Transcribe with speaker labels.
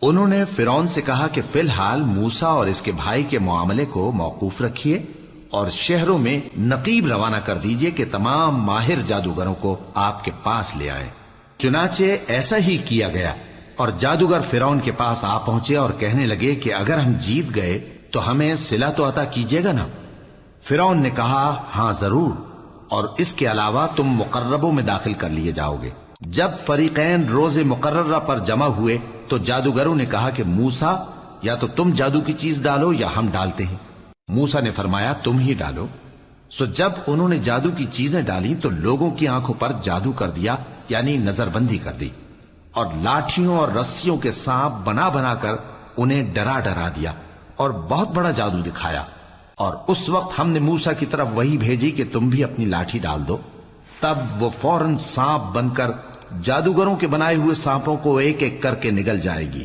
Speaker 1: انہوں نے فرعون سے کہا کہ فی الحال موسیٰ اور اس کے بھائی کے معاملے کو موقوف رکھیے اور شہروں میں نقیب روانہ کر دیجئے کہ تمام ماہر جادوگروں کو آپ کے پاس لے آئے۔ چنانچہ ایسا ہی کیا گیا، اور جادوگر فرعون کے پاس آ پہنچے اور کہنے لگے کہ اگر ہم جیت گئے تو ہمیں صلہ تو عطا کیجیے گا نا؟ فرعون نے کہا ہاں ضرور، اور اس کے علاوہ تم مقربوں میں داخل کر لیے جاؤ گے۔ جب فریقین روز مقررہ پر جمع ہوئے تو جادوگروں نے کہا کہ موسیٰ یا تو تم جادو کی چیز ڈالو یا ہم ڈالتے ہیں۔ موسیٰ نے فرمایا تم ہی ڈالو۔ سو جب انہوں نے جادو کی چیزیں ڈالی تو لوگوں کی آنکھوں پر جادو کر دیا، یعنی نظر بندی کر دی، اور لاٹھیوں اور رسیوں کے سانپ بنا بنا کر انہیں ڈرا ڈرا دیا اور بہت بڑا جادو دکھایا۔ اور اس وقت ہم نے موسیٰ کی طرف وحی بھیجی کہ تم بھی اپنی لاٹھی ڈال دو، تب وہ فوراً سانپ بن کر جادوگروں کے بنائے ہوئے سانپوں کو ایک ایک کر کے نگل جائے گی۔